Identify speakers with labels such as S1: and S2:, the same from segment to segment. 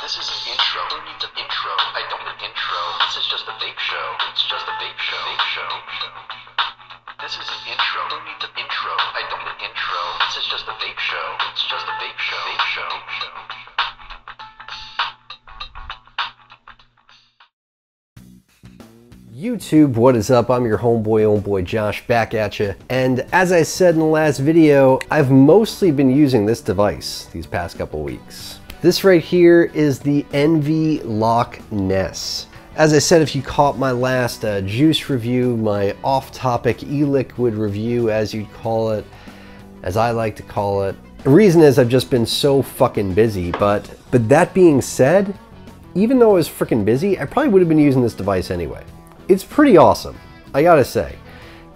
S1: This is an intro. Who needs an intro? I don't need an intro. This is just a vape show. It's just a vape show. Vape show. This is an intro. Who needs an intro? I don't need an intro. This is just a vape show. It's just a vape show. Vape show.
S2: YouTube, what is up? I'm your homeboy Josh, back at you. And as I said in the last video, I've mostly been using this device these past couple weeks. This right here is the Envii Loch Ness. As I said, if you caught my last juice review, my off-topic e-liquid review, as you'd call it, as I like to call it, the reason is I've just been so fucking busy. But that being said, even though I was freaking busy, I probably would have been using this device anyway. It's pretty awesome, I gotta say.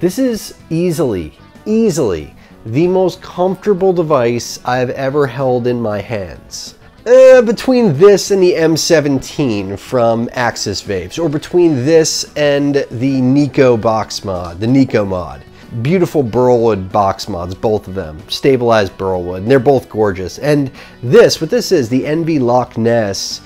S2: This is easily the most comfortable device I've ever held in my hands. Between this and the M17 from Axis Vapes, or between this and the Nico box mod, the Nico mod. Beautiful burlwood box mods, both of them. Stabilized burlwood, and they're both gorgeous. And this, what this is, the Envii Loch Ness,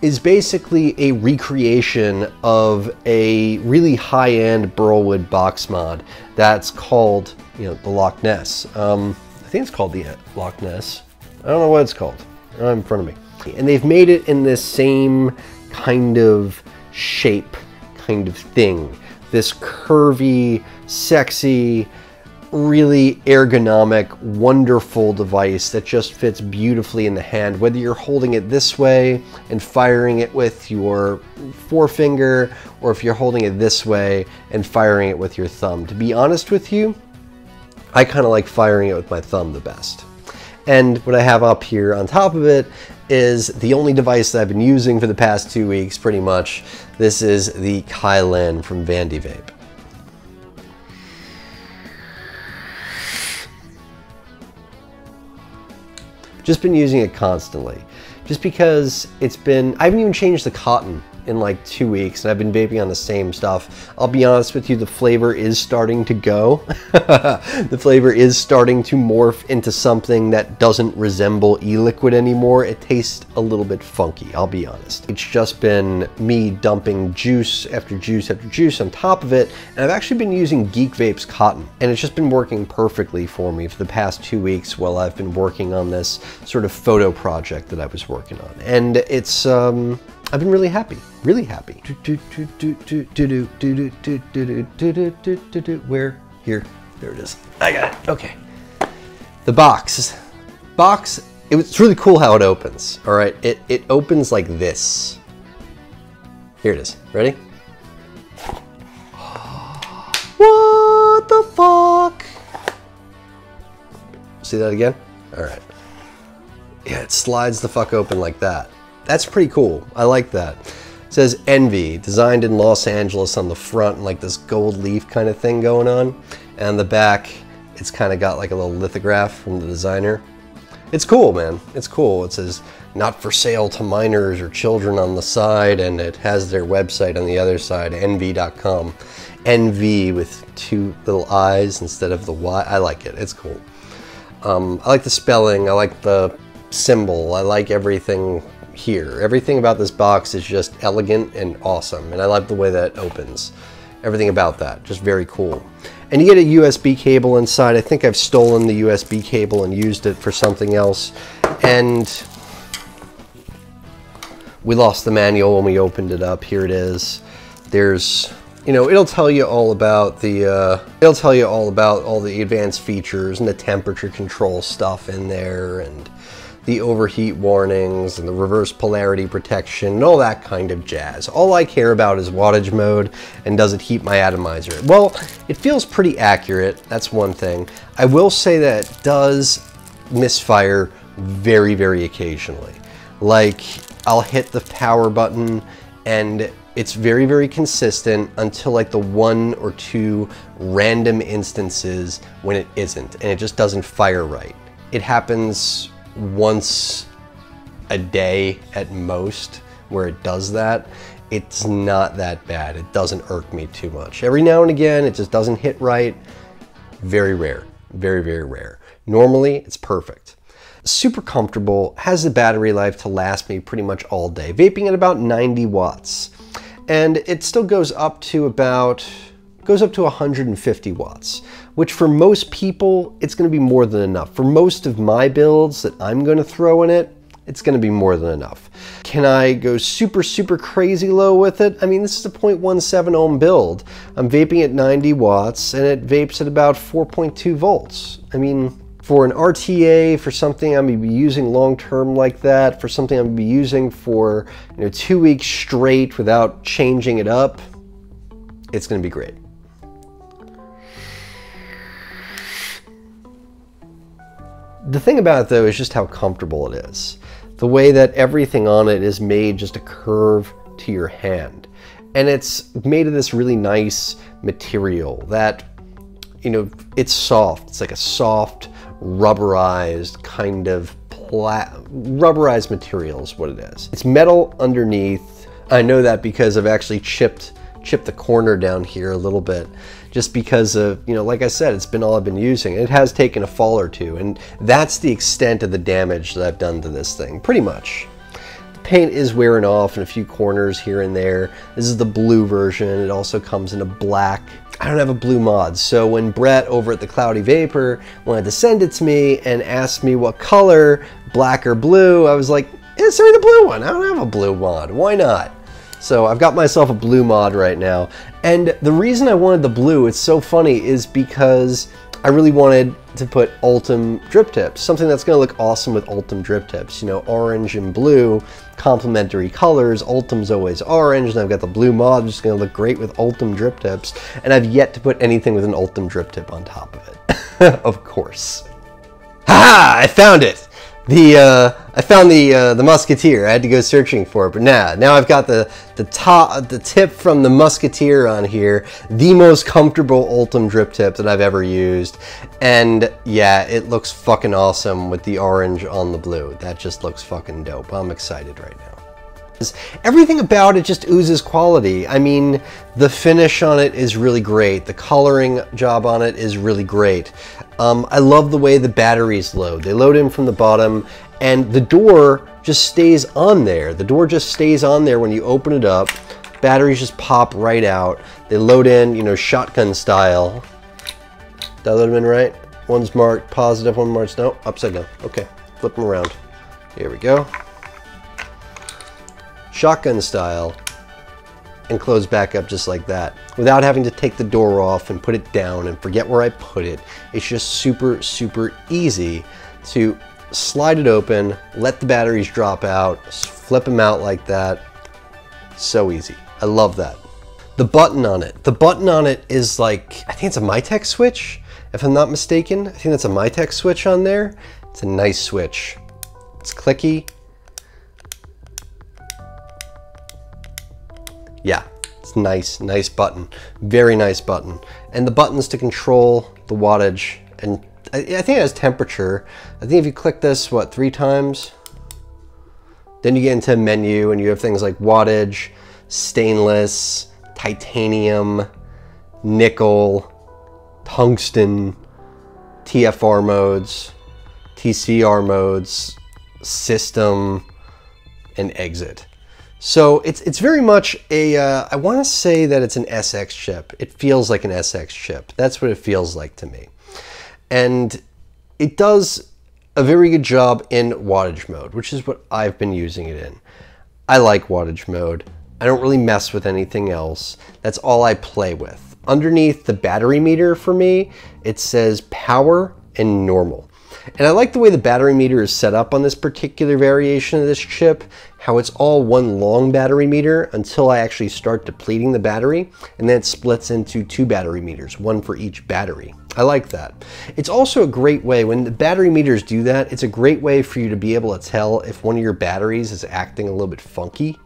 S2: is basically a recreation of a really high-end burlwood box mod that's called, you know, the Loch Ness. I think it's called the Loch Ness. I don't know what it's called. Right in front of me. And they've made it in this same kind of shape, kind of thing. This curvy, sexy, really ergonomic, wonderful device that just fits beautifully in the hand, whether you're holding it this way and firing it with your forefinger, or if you're holding it this way and firing it with your thumb. To be honest with you, I kind of like firing it with my thumb the best. And what I have up here on top of it is the only device that I've been using for the past 2 weeks, pretty much. This is the Kylan from MADVAPES. Just been using it constantly, just because I haven't even changed the cotton in like 2 weeks, and I've been vaping on the same stuff. I'll be honest with you, the flavor is starting to go. The flavor is starting to morph into something that doesn't resemble e-liquid anymore. It tastes a little bit funky, I'll be honest. It's just been me dumping juice after juice after juice on top of it, and I've actually been using Geek Vape's cotton, and it's just been working perfectly for me for the past 2 weeks while I've been working on this sort of photo project that I was working on. And it's, I've been really happy, really happy. Where? Here, there it is. I got it, okay. The box, it's really cool how it opens, all right? It opens like this. Here it is, ready? What the fuck? See that again? All right. Yeah, it slides the fuck open like that. That's pretty cool. I like that. It says Envii, designed in Los Angeles on the front, and like this gold leaf kind of thing going on. And on the back, it's kind of got like a little lithograph from the designer. It's cool, man. It's cool. It says, not for sale to minors or children on the side, and it has their website on the other side, envii.com. Envii with 2 little I's instead of the Y. I like it. It's cool. I like the spelling. I like the symbol. I like everything here. Everything about this box is just elegant and awesome, and I like the way that it opens. Everything about that, just very cool. And you get a USB cable inside. I think I've stolen the USB cable and used it for something else, and we lost the manual when we opened it up. Here it is. There's, you know, it'll tell you all about the all the advanced features and the temperature control stuff in there, and the overheat warnings and the reverse polarity protection and all that kind of jazz. All I care about is wattage mode and does it heat my atomizer. Well, it feels pretty accurate, that's one thing. I will say that it does misfire very, very occasionally. Like, I'll hit the power button and it's very, very consistent until like the 1 or 2 random instances when it isn't, and it just doesn't fire right. It happens once a day at most where it does that. It's not that bad. It doesn't irk me too much. Every now and again, it just doesn't hit right. Very rare. Very, very rare. Normally, it's perfect. super comfortable, has the battery life to last me pretty much all day. Vaping at about 90 watts. And it still goes up to 150 watts, which for most people, it's gonna be more than enough. For most of my builds that I'm gonna throw in it, it's gonna be more than enough. Can I go super, super crazy low with it? I mean, this is a 0.17 ohm build. I'm vaping at 90 watts and it vapes at about 4.2 volts. I mean, for an RTA, for something I'm gonna be using long-term like that, for something I'm gonna be using for 2 weeks straight without changing it up, it's gonna be great. The thing about it though is just how comfortable it is. The way that everything on it is made just a curve to your hand. And it's made of this really nice material that, it's soft. It's like a soft, rubberized kind of rubberized material is what it is. It's metal underneath. I know that because I've actually chipped the corner down here a little bit, just because of, like I said, it's been all I've been using. It has taken a fall or two, and that's the extent of the damage that I've done to this thing, pretty much. The paint is wearing off in a few corners here and there. This is the blue version. It also comes in a black. I don't have a blue mod, so when Brett over at the Cloudy Vapor wanted to send it to me and asked me what color, black or blue, I was like, yeah, send me the blue one. I don't have a blue mod. Why not? So I've got myself a blue mod right now. And the reason I wanted the blue, it's so funny, is because I really wanted to put Ultim drip tips, something that's gonna look awesome with Ultim drip tips. Orange and blue, complementary colors. Ultim's always orange, and I've got the blue mod, which is gonna look great with Ultim drip tips. And I've yet to put anything with an Ultim drip tip on top of it. Of course. Ha! I found it! I found the Musketeer. I had to go searching for it, but now I've got the tip from the Musketeer on here, the most comfortable Ultim drip tip that I've ever used, and yeah, it looks fucking awesome with the orange on the blue. That just looks fucking dope. I'm excited right now. Everything about it just oozes quality. I mean, the finish on it is really great. The coloring job on it is really great. I love the way the batteries load. They load in from the bottom, and the door just stays on there. The door just stays on there when you open it up. Batteries just pop right out. They load in, shotgun style. Did I load them in right? One's marked positive, one marked no, upside down. Okay, flip them around. Here we go. Shotgun style, and close back up just like that without having to take the door off and put it down and forget where I put it. It's just super, super easy to slide it open, let the batteries drop out, flip them out like that. So easy. I love that. The button on it is like, I think it's a MyTech switch, if I'm not mistaken. I think that's a MyTech switch on there. It's a nice switch. It's clicky. Yeah, it's nice button. Very nice button. And the buttons to control the wattage, and I think it has temperature. I think if you click this, 3 times? Then you get into a menu and you have things like wattage, stainless, titanium, nickel, tungsten, TFR modes, TCR modes, system, and exit. So it's very much a, I want to say that it's an SX chip. It feels like an SX chip. That's what it feels like to me. And it does a very good job in wattage mode, which is what I've been using it in. I like wattage mode. I don't really mess with anything else. That's all I play with. Underneath the battery meter for me, it says power and normal. And I like the way the battery meter is set up on this particular variation of this chip, how it's all one long battery meter until I actually start depleting the battery, and then it splits into 2 battery meters, one for each battery. I like that. It's also a great way, when the battery meters do that, it's a great way for you to be able to tell if one of your batteries is acting a little bit funky.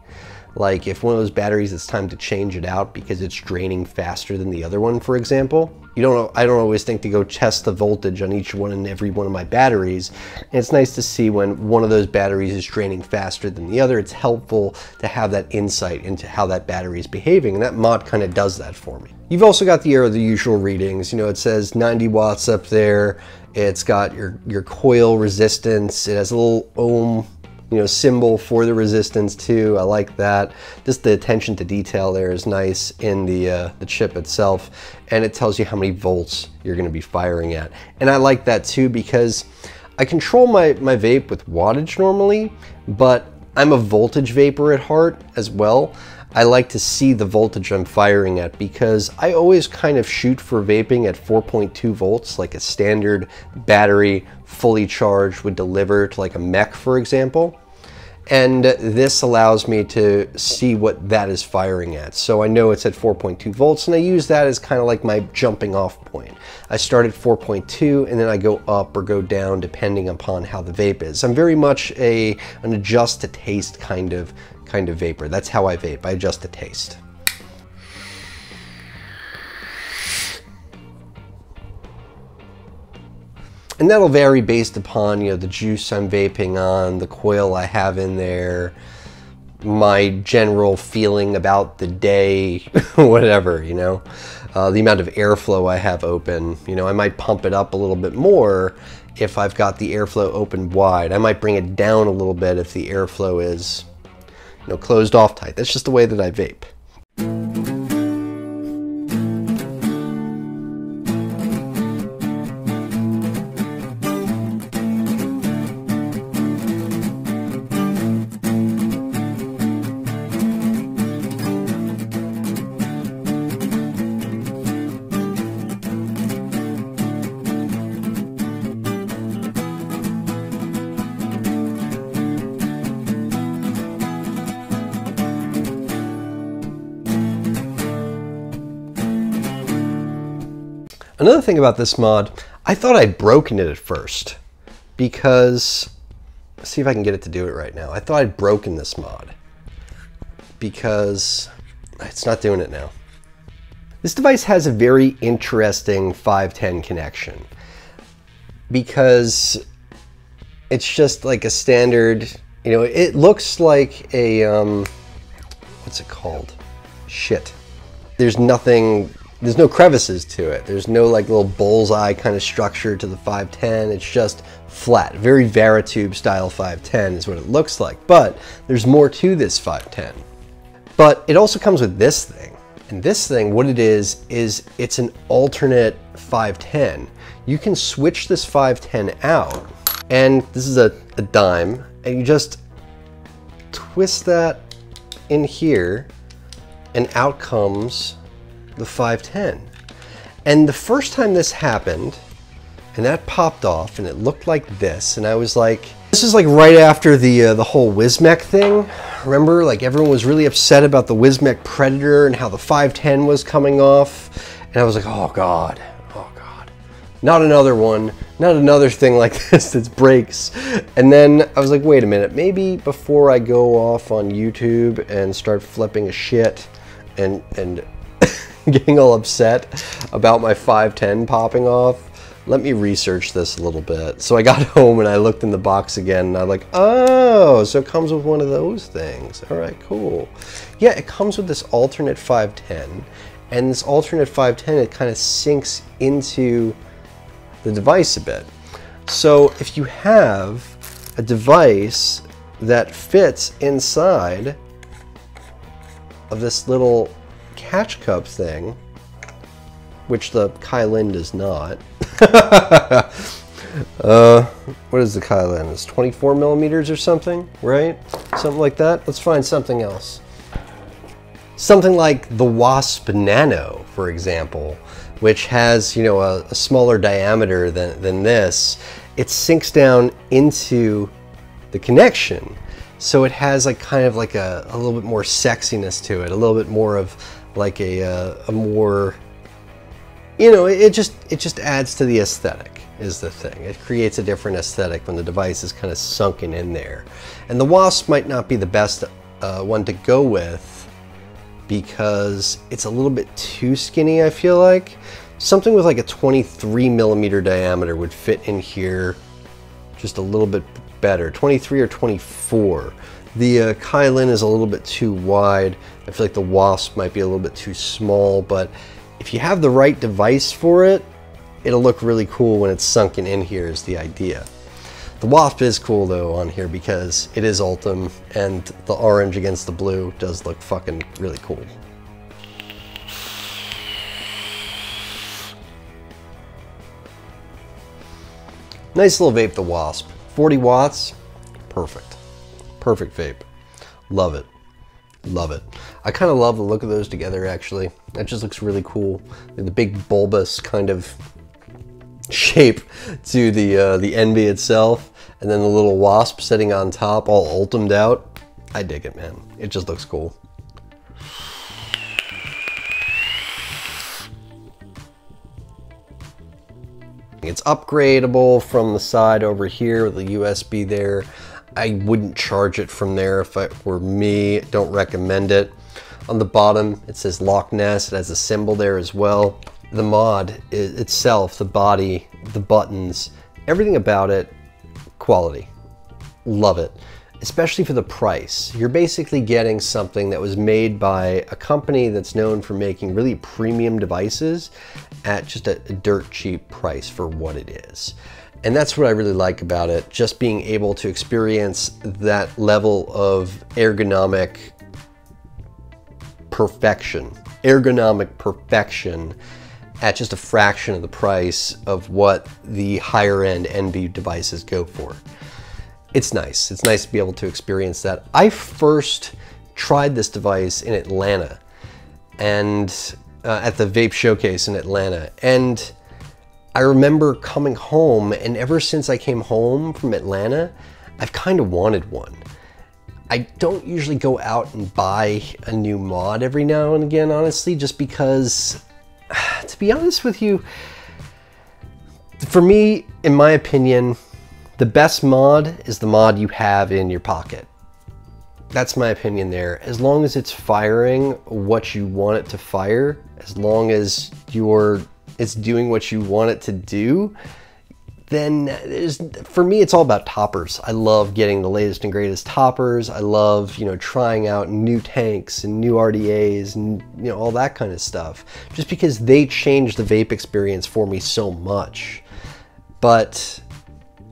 S2: Like if one of those batteries, it's time to change it out because it's draining faster than the other one, for example. I don't always think to go test the voltage on each one and every one of my batteries. And it's nice to see when one of those batteries is draining faster than the other. It's helpful to have that insight into how that battery is behaving, and that mod kind of does that for me. You've also got the usual readings. It says 90 watts up there, It's got your coil resistance. It has a little ohm, you know, symbol for the resistance too. I like that. Just the attention to detail there is nice in the chip itself, and it tells you how many volts you're going to be firing at. And I like that too because I control my vape with wattage normally, but I'm a voltage vapor at heart as well. I like to see the voltage I'm firing at because I always kind of shoot for vaping at 4.2 volts, like a standard battery fully charged would deliver to like a mech, for example. And this allows me to see what that is firing at. So I know it's at 4.2 volts, and I use that as kind of like my jumping off point. I start at 4.2 and then I go up or go down depending upon how the vape is. I'm very much an adjust to taste kind of vapor. That's how I vape. I adjust to taste. And that'll vary based upon, you know, the juice I'm vaping on, the coil I have in there, my general feeling about the day, whatever, you know, the amount of airflow I have open. You know, I might pump it up a little bit more if I've got the airflow open wide. I might bring it down a little bit if the airflow is, you know, closed off tight. That's just the way that I vape. Another thing about this mod, I thought I'd broken it at first because, let's see if I can get it to do it right now. I thought I'd broken this mod because it's not doing it now. This device has a very interesting 510 connection because it's just like a standard, you know, it looks like a, what's it called? Shit. There's no crevices to it. There's no like little bullseye kind of structure to the 510. It's just flat. Very Varitube style 510 is what it looks like. But there's more to this 510. But it also comes with this thing. And this thing, what it is it's an alternate 510. You can switch this 510 out. And this is a dime. And you just twist that in here and out comes the 510. And the first time this happened, and that popped off, and it looked like this, and I was like, this is like right after the whole Wismec thing. Remember, like everyone was really upset about the Wismec Predator and how the 510 was coming off, and I was like, oh God, not another one, not another thing like this that breaks. And then I was like, wait a minute, maybe before I go off on YouTube and start flipping a shit and getting all upset about my 510 popping off, let me research this a little bit. So I got home and I looked in the box again and I was like, oh, so it comes with one of those things. All right, cool. Yeah, it comes with this alternate 510, and this alternate 510, it kind of sinks into the device a bit. So if you have a device that fits inside of this little catch cup thing, which the Kylin does not. What is the Kylin? It's 24 millimeters or something, right? Something like that. Let's find something else. Something like the Wasp Nano, for example, which has, you know, a smaller diameter than this. It sinks down into the connection, so it has like kind of like a little bit more sexiness to it, a little bit more of like a more, you know, it just adds to the aesthetic is the thing. It creates a different aesthetic when the device is kind of sunken in there. And the Wasp might not be the best one to go with because it's a little bit too skinny, I feel like. Something with like a 23 millimeter diameter would fit in here just a little bit better. 23 or 24. The Kylin is a little bit too wide. I feel like the Wasp might be a little bit too small, but if you have the right device for it, it'll look really cool when it's sunken in here is the idea. The wasp is cool though on here because it is Ultim, and the orange against the blue does look fucking really cool. Nice little vape, the Wasp. 40 watts, perfect. Perfect vape. Love it. Love it. I kind of love the look of those together actually. That just looks really cool. The big bulbous kind of shape to the Envii itself, and then the little Wasp sitting on top all ultimed out. I dig it, man. It just looks cool. It's upgradable from the side over here with the USB there. I wouldn't charge it from there if it were me. Don't recommend it. On the bottom, it says Loch Ness. It has a symbol there as well. The mod itself, the body, the buttons, everything about it, quality. Love it. Especially for the price. You're basically getting something that was made by a company that's known for making really premium devices at just a dirt cheap price for what it is. And that's what I really like about it, just being able to experience that level of ergonomic perfection. Ergonomic perfection at just a fraction of the price of what the higher end Envii devices go for. It's nice. It's nice to be able to experience that. I first tried this device in Atlanta, and at the Vape Showcase in Atlanta. And I remember coming home, and ever since I came home from Atlanta, I've kind of wanted one. I don't usually go out and buy a new mod every now and again, honestly, just because, to be honest with you, for me, in my opinion, the best mod is the mod you have in your pocket. That's my opinion there. As long as it's firing what you want it to fire, as long as it's doing what you want it to do, then for me, it's all about toppers. I love getting the latest and greatest toppers. I love, trying out new tanks and new RDAs and, all that kind of stuff, just because they change the vape experience for me so much. But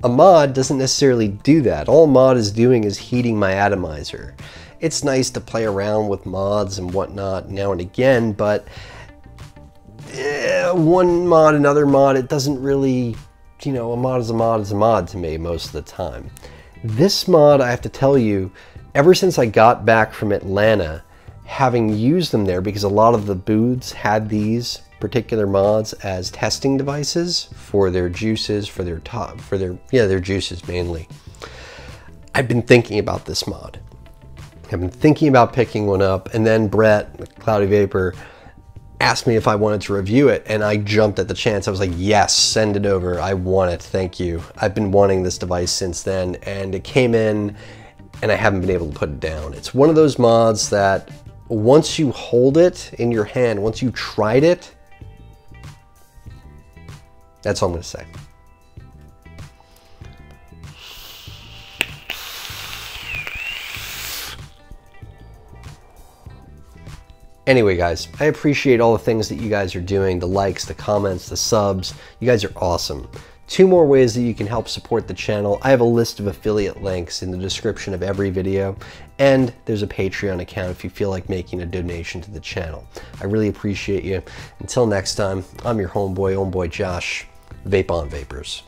S2: a mod doesn't necessarily do that. All a mod is doing is heating my atomizer. It's nice to play around with mods and whatnot now and again, but one mod, another mod, it doesn't really, a mod is a mod is a mod to me most of the time. This mod, I have to tell you, ever since I got back from Atlanta, having used them there, because a lot of the booths had these particular mods as testing devices for their juices, for their juices mainly. I've been thinking about this mod. I've been thinking about picking one up, and then Brett, the Cloudy Vapor, asked me if I wanted to review it, and I jumped at the chance. I was like, yes, send it over. I want it, thank you. I've been wanting this device since then, and it came in, and I haven't been able to put it down. It's one of those mods that once you hold it in your hand, once you tried it, that's all I'm going to say. Anyway, guys, I appreciate all the things that you guys are doing, the likes, the comments, the subs. You guys are awesome. 2 more ways that you can help support the channel. I have a list of affiliate links in the description of every video, and there's a Patreon account if you feel like making a donation to the channel. I really appreciate you. Until next time, I'm your homeboy Josh. Vape on, Vapers.